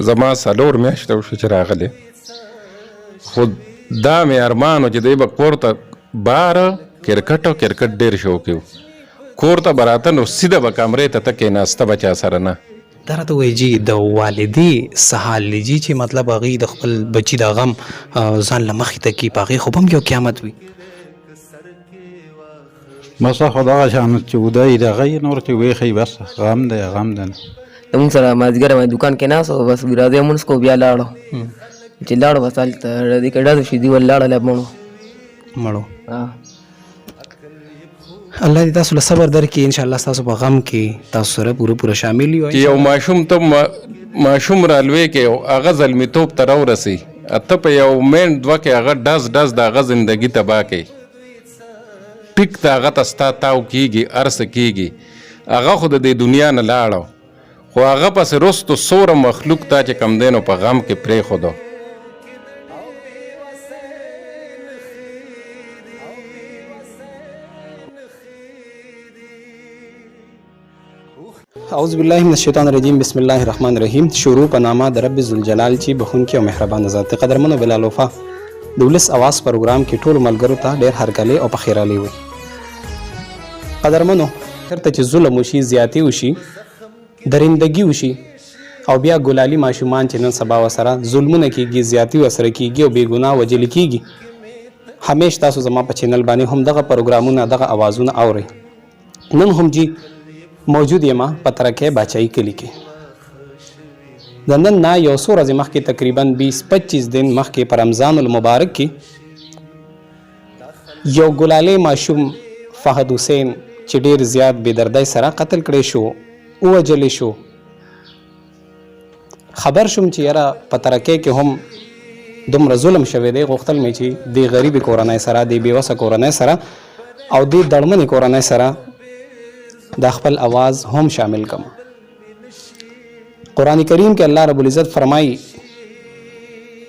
زما 4 میاشتې وشو چې راغلی، خو دا مې ارمان و چې دی به کور ته باره کرکټ ډېر شوقي و، کور ته به راته نو سیده به کمرې ته کېناسته به چا سره نه. دا راته وایي جي د والدې څه حال دی جي چې مطلب هغوی د خپل بچي د غم ځان له مخې ته کي، په هغې خو به هم یو قیامت وي. بس خو دغه شان چې ودی دغه یې نور چې ویښی بس غم دی نه. زموږ سره مازدیګر مې دوکان کې ناست و، بس راځه مونځ کو بیا لاړو، چې لاړو بس هلته ډزې کې ډز شي، دیول لاړله مړو. الله دې تاسو له صبر درکړي، انشاءالله ستاسو په غم کې تاسو سره پوره شامل یو. چې یو ماشوم ته ماشوم رالوی کې هغه زلمیتوب ته راورسي، ته په یو منټ دوه کې هغه ډز د هغه زندګي تباه کوي، ټیک ته هغه ته ستا تاو کېږي، ارس کېږي، هغه خو د دې دنیا نه لاړو، خو هغه پسې رستو سوره مخلوق ته چې کم دی نو په غم کې پرېښودو. اعوذ بالله من الشیطان الرجیم، بسم الله الرحمن الرحیم. شروع په نامه د رب ذوالجلال چې بخونکي او مهربان ذات. قدرمنو بلال وفا د ولس اواز پروګرام کې ټولو ملګرو ته ډېر هرکلی او پخیرالی وي. قدرمنو چېرته چې ظلم وشي، زیاتې وشي، درندګي وشي او بیا ګلالي ماشومان چې نن سبا ورسره ظلمونه کېږي، زیاتې ورسره کېږي او بېګناه وژل کېږي، همیش تاسو زما په چینل باندې هم دغه پروګرامونه، دغه اوازونه اورئ. نن هم جي موجود یم په ترکیه باچایي کلي کې. د نن نه یو څو ورځې مخکې تقریبا 20-25 دن مخکې په رمضان المبارک کې یو ګلالی ماشوم فهد حسین چې ډېر زیات بېدردۍ سره قتل کړی شو، ووژلی شو. خبر شوم چې یاره په ترکیه کې هم دومره ظلم شوی دی، غوښتل مې چې دې غریبې کورنۍ سره، دې بېوسه کورنۍ سره او دې دړمنې کورنۍ سره دا خپل आवाज هم شامل کم. قرآن کریم کې الله رب العزت فرمایي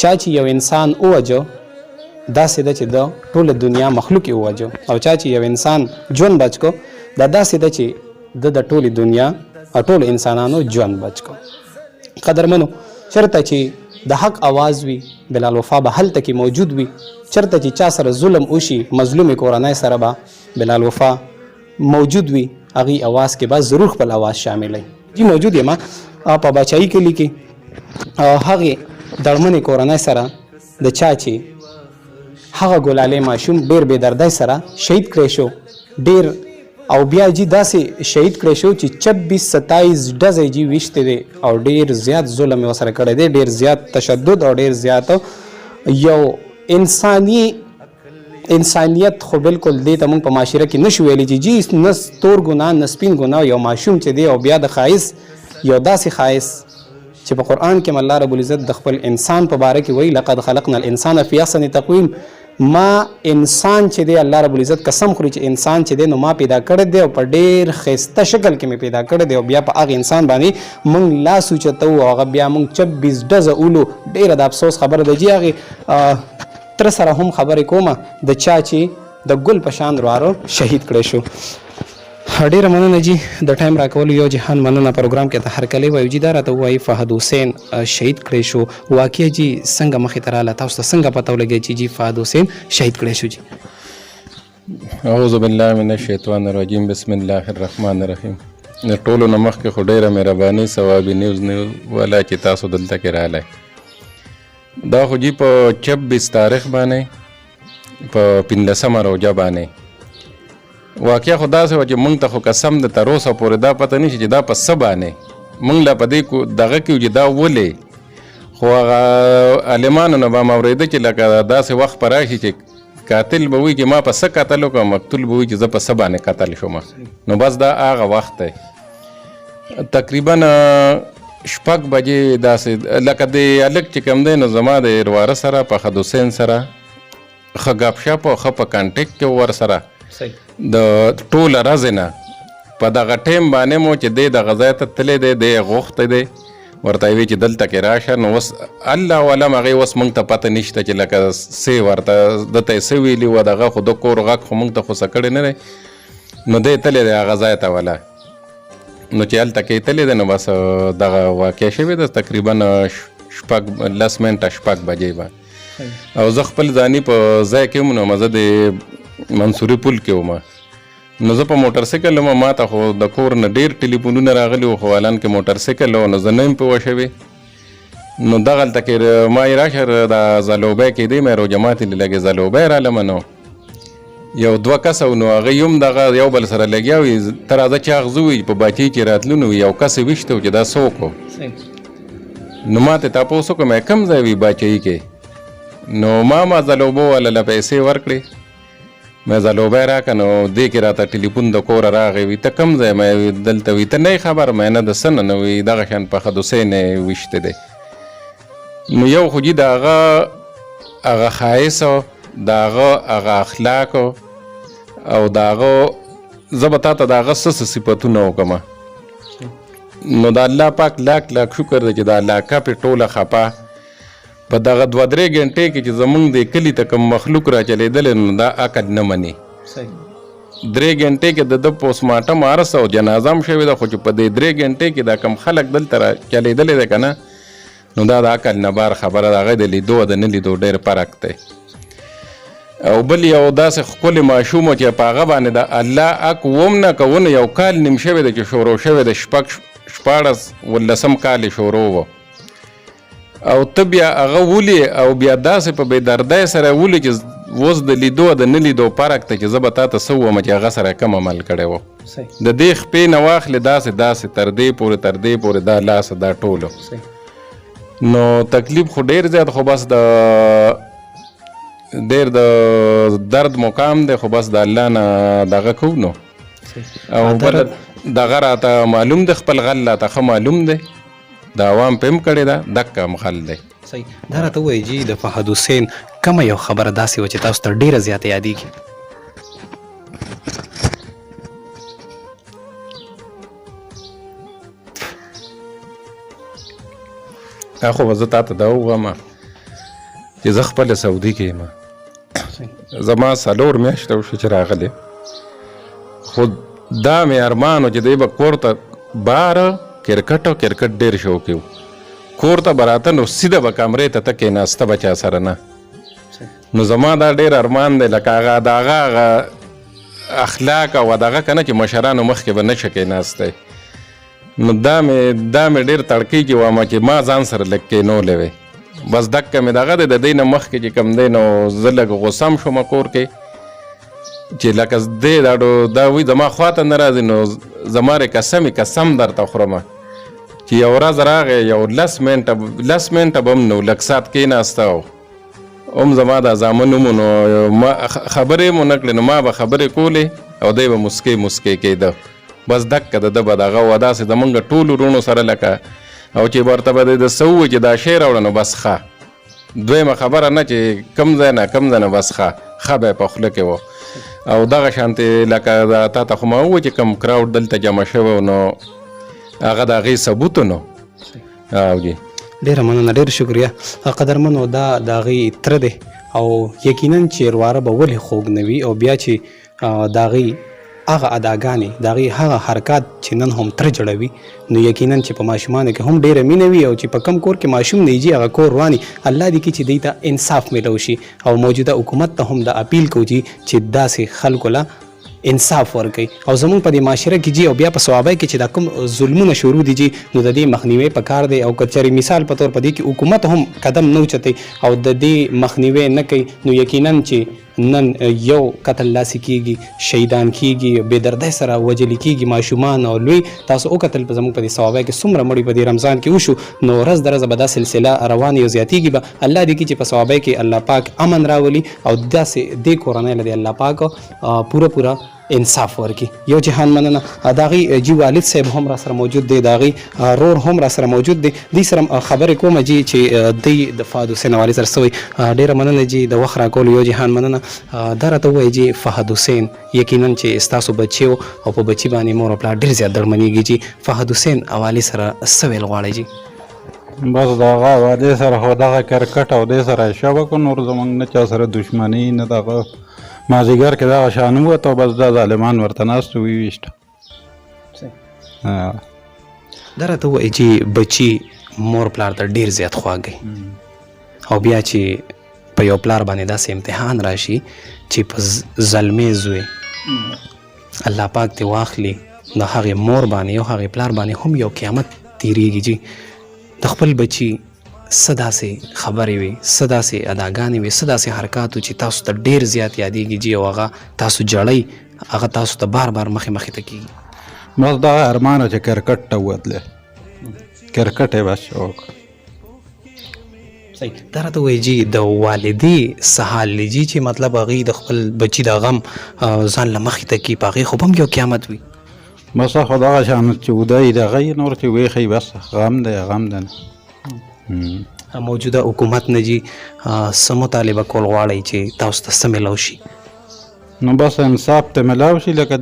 چا چې یو انسان ووجو داسې ده چې د ټوله دنیا مخلوق یې ووجو، او چا چې یو انسان ژوند بچ کو دا داسې ده چې د ټولې دنیا او ټولو انسانانو ژوند بچ کو. قدرمنو چېرته چې د حق आवाज وي، بلال وفا به هلته کې موجود وي. چېرته چې چا سره ظلم وشي، مظلومې کورنۍ سره به بلال وفا موجود وي، هغې اواز کې به ضرور خپل اواز شاملی. جی موجود یم په باچایي کلي کې هغې دړمنې کورنۍ سره د چا چې هغه ګلالی ماشوم ډېر بېدردۍ سره شهید کړی شو، ډېر او بیا جي داسې شهید کړی شو چې 26-27 ډزې جي ویشتې دی او ډېر زیات ظلم یې ورسره کړی دی، ډېر زیات تشدد او ډېر زیات یو انسانیت خو بالکل دې ته موږ په معاشره کې نشو ویلی چې جي نه ستور ګناه نه سپین ګناه یو ماشوم چې دی، او بیا د ښایست یو داسې ښایست چې په قرآن کې الله رب العزت د خپل انسان په باره کې وایي لقد خلقنا الانسان فی احسن تقویم. ما انسان چې دی الله رب العزت قسم خوري چې انسان چې دی نو ما پیدا کړی دی او په ډېر ښایسته شکل کې مې پیدا کړی دی، او بیا په هغه انسان باندې موږ لاس اوچتو او هغه بیا موږ 26 ډزه اولو. ډېره د افسوس خبره ده جي هغې تر سره هم خبرې کومه د چا چې د ګل په شان روارو شهید کړی شو. ډېره مننه جي د ټایم راکولو، یو جهان مننه. پروګرام کې ته هرکلی وایو جي دا راته ووایي فهد حسین شهید کړی شو، واقع جي څنګه مخې ته راغله، تاسو ته څنګه پته ولګی چې جي فهد حسین شهید کړی شو؟ جي اعوذ بالله من الشیطان الرجیم، بسم الله الرحمن الرحیم. د ټولو نه مخکې خو ډېره مهرباني ثوابي نیوز والا چې تاسو دلته کې راغلی. دا خو جي په 26 تاریخ باندې په 15مه روژه باندې واقعه خو داسې وه چې موږ ته خو قسم د تر اوسه پورې دا پته نشي چې دا په څه باندې موږ لا په دې دغه کې چې دا ولې، خو هغه عالمانو نه به م اورېده چې لکه داسې وخت به راشي چې قاتل به وایي چې ما په څه قتل وکړم، مقتول به وایي چې زه په څه باندې قتل شوم. نو بس دا هغه وخت دی تقریبا 6 بجې داسې لکه د هلک چې کوم دی نو زما د رواره سره په فهد حسین سره ښه ګپ شپ او ښه په کانټیکټ کې ورسره د ټوله ورځې نه په دغه ټایم باندې مو چې دی دغه ځای ته تللی دی، دی غوښتی دی ورته یې وی چې دلته کې راشه. نو اوس الله علم هغې اوس موږ ته پته نشته چې لکه څه ورته دته یې څه ویلي وه، دغه خو د کور غږ خو موږ ته خو څه کړی نه دی. نو دی تللی دی هغه ځای ته وله نو چې هلته کېتلې ده نو بس دغه واقع شوې ده تقریبا 10 منټه 6 بجې به او زه خپل ځاني په ځای کې وم نو زه د منصوري پل کې وم نو زه په موټر سایکل وم ما ته خو د کور نه ډېر ټلیفونونه راغلي وو خو حالان کې موټر سایکل و نو زه نه یم پوه شوې نو دغلته کې ما یې راشه د ځلوبی کېدی مې رو جماعت یې لږې ځلوبی رالمه نو یو 2 کسه نو هغه یم دغه یو بل سره لګیا وي ته راځه چې اغزه وي په باچۍ چې راتلو نو یو کس یې ویشته و چې دا څوک و نو ما ته تپوس وکړم کوم ځای وي باچۍ کې نو ما ځلوبو والا له پیسې ورکړې مې ځلوبی راکړه نو دې کې راته ټلیفون د کوره راغی وي ته کوم ځای مې دلته وي ته نه خبر مې نه د څه نه وي دغه شان په حدثې نه ویشته دی نو یو خو جي د هغه ښایست د هغه اخلاق او د هغه زه به تا ته د هغه څه صفتونه وکړم نو د الله پاک لاک شکر دی چې د علاقه پې ټوله خپه په دغه 2-3 غنټې کې چې زمونږ د کلي ته کوم مخلوق را چلېدلی نو دا عقل نه مني 3 غنټې کې د پوسټ مارټم عرصه او جنازه هم شوې ده خو چې په دې 3 غنټې کې دا کم خلک دلته را چلېدلی دی که نه نو دا د عقل نه بار خبره ده هغه د لیدو او د نه لیدو ډېر فرق دی او بل یو داسې ښکلې ماشوم و چې په هغه باندې د الله حق وم نه که ونه یو کال نیم شوی دی چې شروع شوی دی 14 کال یې شروع و او ته بیا هغه ولي او بیا داسې په بېدردۍ سره ولي چې اوس د لیدو او د نه لیدو فرق ته چې زه به تا ته څه ووایم چې هغه سره کم عمل کړی و د دې خپې نه واخلې داسې تر دې پورې دا لاسه دا ټولو نو تکلیف خو ډېر زیات خو بس ډېر د درد مقام دی خو بس د الله نه دغه کوو نو او بل دغه راته معلوم دی خپل غل راته ښه معلوم دی د عوام په هم کړې ده دکه هم غل دی صحیح دا راته ووایي جي د فهد حسین کومه یو خبره داسې وه چې تاسو ته ډېره زیاته یادېږي خو به زه تا ته دا ووایم چې زه خپله سعودي کې یم زما 4 میاشته وشي چې راغلی خو دا مې ارمان و چې دی به کور ته باره کرکټ ډېر شوقي و کور ته به راته نو سیده به کمرې ته ته کېناسته به چا سره نه نو زما دا ډېر ارمان دی لکه هغه د هغه اخلاق او دغه که نه چې مشرانو مخکې به نشه کېناستی نو دا مې ډېر تړکۍ کې وایم چې ما ځان سره لږ کېنولی وی بس دکه مې دغه دی د دې نه مخکې چې کوم دی نو زه لږ غوسه هم شوم کور کې چې لکه دی دا وی زما خواته نه راځي نو زما قسم درته خورم چې یو ورځ راغی یو 10 منټه به هم نو لږ ساعت کېناسته هم زما دا زامن ومو نو خبرې مو نه کړې نو ما به خبرې کولې او دی به مسکې کېده بس دکه د ده به دغه وه داسې زمونږ ټولو وروڼو سره لکه او چې ورته به د څه ووایي چې دا شی راوړه نو بس ښه دویمه خبره نه چې کم ځای نه بس ښه به یې په خوله کې و او دغه شانتې لکه تا ته خو ما ووایي چې کم کراوډ دلته جمع شوی نو هغه د هغې ثبوت نو او جی ډېره مننه ډېر شکریه قدرمنو دا د هغې تره دی او یقینا چې رواره به ولې خوږ نه وي او بیا چې د هغې هغه اداګانې د هغې هغه حرکات چې نن هم تره جوړوي نو یقینا چې په ماشومانو کې هم ډېره مینه وي او چې په کم کور کې ماشوم نه هغه کور رواني الله دې کړي چې دوی ته انصاف میلو شي او موجوده حکومت ته هم د اپیل کوو چې داسې خلکو له انصاف ورکړي او زمونږ په دې معاشره کې جي او بیا په صوابۍ کې چې دا کوم ظلمونه شروع دي جي نو د دې مخنیوی پکار دی او که چېرې مثال په تور په دې کې حکومت هم قدم نه اوچتوي او د دې مخنیوی نه کوي نو یقینا چې نن یو قتل لاسي کېږي شهیدان کېږي بېدردۍ سره وژلي کېږي ماشومان او لوی تاسو وکتل په زموږ په دې صوابۍ کې څومره مړي په دې رمضان کې وشو نو ورځ د ورځه به دا سلسله روانې او زیاتېږي به الله دې کړي چې په صوابۍ کې الله پاک امن راولي او داسې دې کورنۍ له دې الله پاک پوره انصاف ورکړي یو جهان مننه د هغې جي والد صاحب هم را سره موجود دی د هغې رور هم را سره موجود دی دوی سره خبرې کوم جي چې دوی د فهد حسین حوالې سره څه وایي ډېره مننه جي د وخت راکولو یو جهان مننه دا راته ووایي جي فهد حسین یقینا چې ستاسو بچی و او په بچي باندې مور او پلار ډېر زیات دړمنېږي جي فهد حسین حوالې سره څه ویل غواړئ جي بس د هغه حوالې سره خو دغه کرکټ او دې سره شبک نور زموږ نه چا سره دښمني نه دغه مازدیګر کې دغه شان ووت او بس دا ظالمان ورته ناست ویویشته دا راته ووایي چې بچي مور پلار ته ډېر زیات خواږی او بیا چې په یو پلار باندې داسې امتحان راشي چې په ظلمې زوی الله پاک دې واخلي د هغې مور باندې او هغې پلار باندې هم یو قیامت تیریږي چې د خپل بچي څه داسې خبرې وي څه داسې اداګانې وي څه داسې حرکات چې تاسو ته ډېر زیات یادېږي چې او هغه تاسو جړئ هغه تاسو ته بار بار مخې مخې ته کېږي بس دغه ارمان چې کرکټ ته وتلی کرکټ یې بس شوق صحیح دا راته وایي جي د والدې څه حال دی جي چې مطلب هغې د خپل بچي د غم ځان له مخې ته کي په هغې خو به هم یو قیامت وي بس خو دغه شان چې ودی دغه یې نور چې ویښی بس غم دی غم دی نه موجوده حکومت نه جي څه مطالبه کول غواړئ چې تاسو ته څه میلاو شي نو بس انصاف ته میلاو شي لکه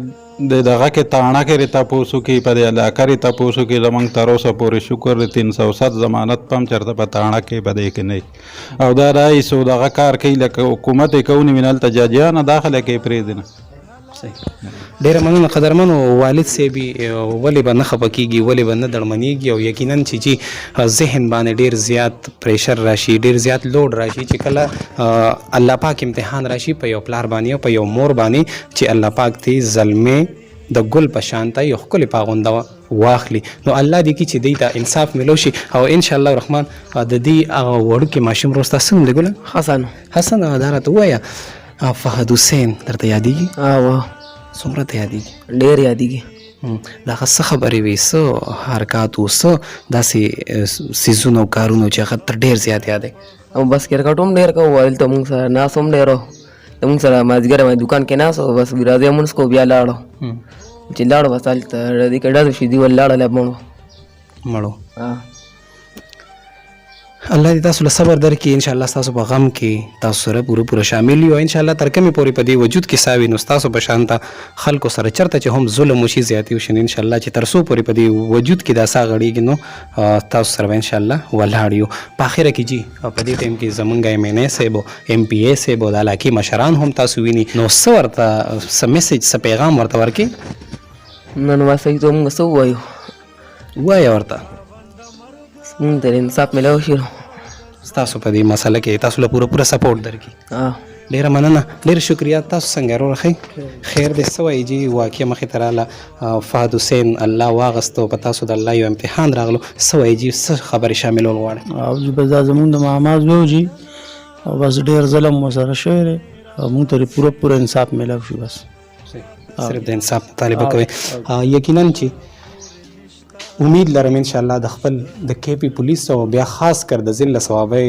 د دغه کې تاڼه کې رې تپوس وکړي په دې علاقه رې تپوس وکړي زموږ تر اوسه پورې شکر د 307 ضمانت په هم چېرته په تاڼه کې په دې کې نه او دا رئیس او دغه کار کوي لکه حکومت یې کوو نو هلته جاجیانه داخله کوي پرېږدي نه ډیره مننه قدرمنو والد صاحب ولې به نه خفه کیږي ولې به نه دړمنیږي او یقینا چې ذهن باندې ډیر زیات پریشر راشي ډیر زیات لوډ راشي چې کله الله پاک امتحان راشي په یو پلار باندې او په یو مور باندې چې الله پاک تی ظلمې د ګل په شانته یو ښکلې پاغونده واخلي نو الله دې کي چې دوی ته انصاف میلو شي او ان شاء الله الرحمن د دې هغه وړوکې ماشوم روسته څوم دی ګله حسن دا راته ووایه فهد حسین درته یادېږي څومره ته یادېږي ډېر یادېږي دا هغه څه خبرې وي څه حرکات و څه داسې څیزونه او کارونه چې هغه ته ډېر زیات یادی او بس کرکټ هم ډېر کوو هلته مونږ سره ناست هم ډېر و د مونږ سره مازدیګر باندې دوکان کې ناست و بس راځئ مونځ کوو بیا لاړو چې لاړو بس هلته دې کې ډزو شي دیول لاړل مړو الله دې تاسو له صبر درکړي ان شاء الله تاسو په غم کې تاسو سره پوره شامل یو ان شاء الله تر کومې پورې په دې وجود کې ساوي نو تاسو په شانته خلکو سره چرته چې هم ظلم وشي زیاتې وشي ان شاء الله چې تر څو پورې په دې وجود کې دا سا غړېږي نو تاسو سره ان شاء الله ولاړ یو په اخره کې جی په دې ټایم کې زمونږ MNA صاحب MPA صاحب د علاقې مشران هم تاسو ویني نو څه ورته څه میسج څه پیغام ورته ورکړي نن واسه ته مونږ څه ووایو وایه ورته مونږ ته انصاف میلاو شي تاسو په دې مسله کې تاسو له پوره سپورټ درکړي ډیره مننه ډیر شکریا تاسو څنګه راغی خیر دې سوي جی واقعي مخې ته راله فهد حسین الله واغستو په تاسو د الله یو امتحان راغلو سوي جی څه خبرې شاملول غواړي او جی بس دا زمونږ د معامات وو جی او بس ډیر ظلم وسره شوی دی او مونږ ته پوره انصاف میلاو شي بس صرف د انصاف مطالبه کوي یقینا چې امید لرم ان شاء الله د خپل د KP پولیس او بیا خاص کر د ضلع ثوابه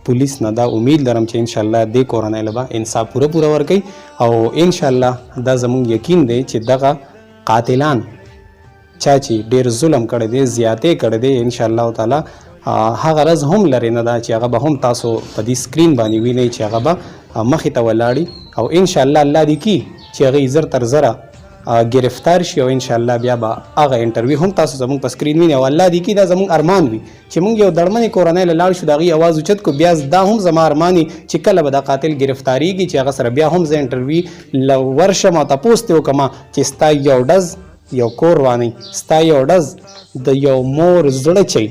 پولیس نه دا امید لرم چې ان شاء الله د کورونای لبا انصاف پوره ورکړي او ان شاء الله دا زموږ یقین دی چې دغه قاتلان چا چې ډیر ظلم کړی دی زیاتې کړی دی ان شاء الله تعالی هغه رز هم لري نه دا چې هغه به هم تاسو په دې سکرین باندې وینئ چې هغه به مخې ته ولاړي او ان شاء الله الله دې کی چې هغه زر تر زره گرفتار شي او ان شاء الله بیا به هغه انټرویو هم تاسو زموږ په سکرین وینئ او الله دې کی دا زموږ ارمان وي چې موږ یو دړمنې کورنۍ له لاړ شو د هغې اواز اوچت کو بیا دا هم زما ارمان چې کله به دا قاتل گرفتاریږي چې هغه سره بیا هم زه انټرویو له ورشم او تپوس ترې وکړم چې ستا یو ډز یو کور وانئ ستا یو ډز د یو مور زړه چي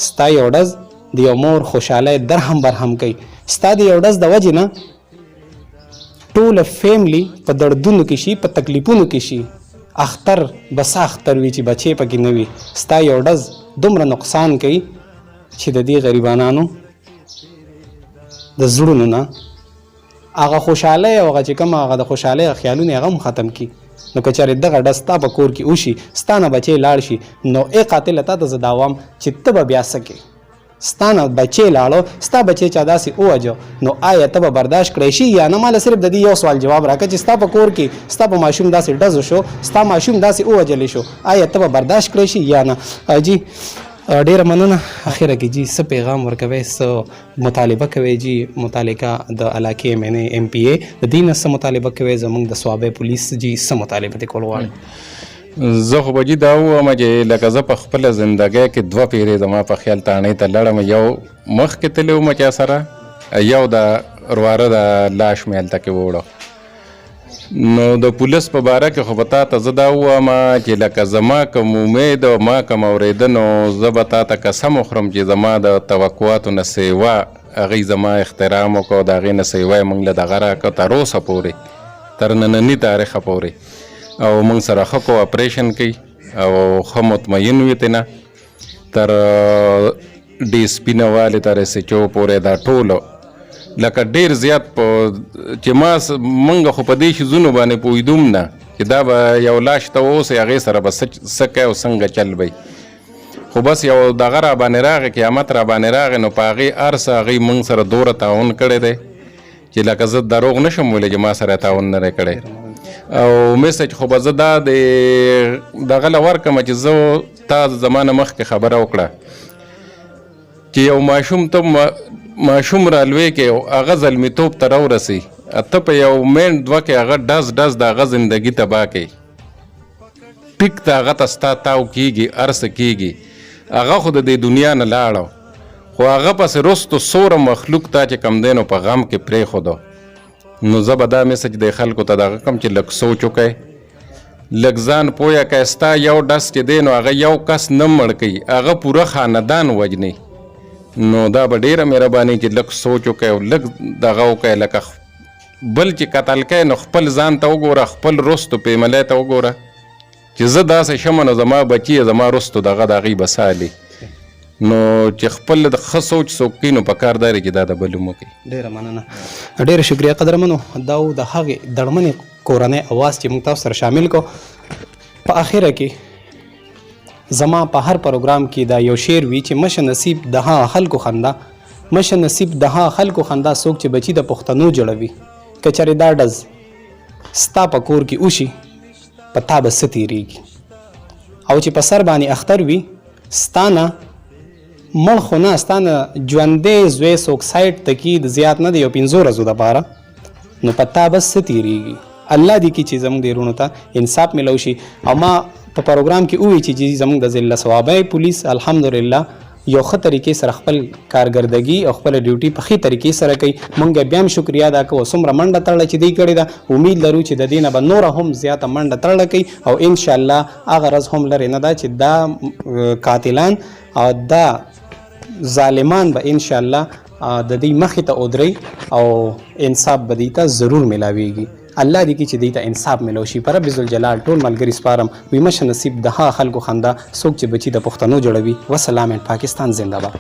ستا یو ډز د یو مور خوشحالی درهم برهم کوي ستا د یو ډز د وجې نه ټوله فیملی په دردونو کې شي په تکلیفونو کې شي اختر بس اختر وي چې بچې پکې نه وي ستا یو ډز دومره نقصان کوي چې د دې غریبانانو د زړونو نه هغه خوشحالی او هغه چې کوم هغه د خوشحالۍ خیالونه هغه هم ختم کړي نو که چېرې دغه ډز ستا په کور کې وشي ستا نه بچې لاړ شي نو ای قاتله تا ته زه دا وایم چې ته به بیا څه کوې ستا نه بچې لاړو ستا بچې چا داسې ووجو نو آیا ته به برداشت کړی شي یا نه ماله صرف د دې یو سوال جواب راکړه چې ستا په کور کې ستا په ماشوم داسې ډز شو ستا ماشوم داسې ووجلی شو آیا ته به برداشت کړی شي یا نه جی ډیره مننه اخره کې جی څه پیغام ورکوي څه مطالبه کوي جی متعلقه د علاقې MNA MPA د دې نه څه مطالبه کوي زموږ د صوابه پولیس جی څه مطالبه دې کول غواړي زه خو به جي دا ووایم چې لکه زه په خپله زندګۍ کې 2 پیرې زما په خیال تاڼۍ ته لړم یو مخکې تللی وم چا سره یو د ورواره د لاش مې هلته کې ووړو نو د پولیس په باره کې خو به تا ته زه دا ووایم چې لکه زما کوم امید او ما کوم اورېده نو زه به تا ته قسم وخورم چې زما د توقعاتو نه سیوا هغوی زما احترام وکړو د هغې نه سیوا یې موږ له دغه راکړه تر اوسه پورې تر ننني تاریخه پورې او موږ سره ښه کوآپریشن کوي او ښه مطمئن وي ترې نه تر ډي اس پي نه والې تر اس ایچ او پورې دا ټولو لکه ډیر زیات په چې موږ خو په دې شیزونو باندې پوهېدوم نه چې دا به یو لاش ته اوسئ هغې سره به څه کوي او څنګه چل به خو بس یو دغه را باندې راغی قیامت را باندې راغی نو په هغې هر څه هغوی موږ سره دوره تعاون کړی دی چې لکه زه دروغ نشم ویلی چې ما سره تعاون نه دی کړی او میسج خو به زه دا د دغه له ورکړم چې زه تا زما نه مخکې خبره وکړه چې یو ماشوم ته ماشوم را لوی کې او هغه زلمیتوب ته راورسي ته په یو منټ دوه کې هغه ډز د هغه زندګي تباه کوي ټیک ته هغه ته ستا تاو کېږي هر څه کېږي هغه خو د دې دنیا نه لاړو خو هغه پسې وروستو څومره مخلوق ته چې کم دی نو په غم کې پرېښودو نو زه به دا میسج دی خلکو ته دغه کم چې لږ سوچ وکئ لږ ځان پویه کئ ستا یو ډز چې دی نو هغه یو کس نه مړ کوي هغه پوره خاندان وجني نو دا به ډیره مهرباني چې لږ سوچ وکړئ او لږ دغه وکړئ لکه بل چې قتل کوي نو خپل ځان ته وګوره خپل رستو پیملی ته وګوره چې زه داسې شمه نو زما بچي زما رستو دغه د هغوی به سالي نو چې خپل د ښه سوچ څوک کوي نو په کار دا دی چې دا د بل هم وکړي ډیره مننه ډیره شکریه قدرمنو دا و د هغې دړمنې کورنۍ اواز چې موږ تاسو سره شامل کو په اخره کې زما په هر پروګرام کې دا یو شعر وي چې مشه نصیب د ها خلکو خندا مشه نصیب د ها خلکو خندا څوک چې بچي د پښتنو جوړوي که چېرې دا ډز ستا په کور کې وشي په تا به څه تېرېږي او چې په سر باندې اختر وي ستا نه مړ خو نه ستا نه ژوندی زوی څوک سایډ ته کي زیات نه دی یو 5 ورځو دپاره نو په تا به څه تېرېږي الله دې کړي چې زموږ د وروڼو ته انصاف میلو شي او ما په پروګرام کې ووایي چې زموږ د ضلع ثوابی پولیس الحمدلله یو ښه طریقې سره خپل کارګردګي او خپله ډیوټي په ښې طریقې سره کوي موږ بیا هم شکریا ادا کوو څومره منډه تړله چې دوی کړې ده امید لرو چې د دې نه به نوره هم زیاته منډه تړله کوي او انشاءالله هغه ورځ هم لرې نه ده چې دا قاتلان او دا ظالمان به انشاءالله د دې مخې ته ودرئ او انصاف به دوی ته ضرور میلاویږي الله دې کړي چې دوی ته انصاف میلو شي په رب ذوالجلال ټول ملګري سپارم وي مشه نصیب د ها خلکو خندا څوک چې بچي د پښتنو جوړوي وسلام پاکستان زنده باد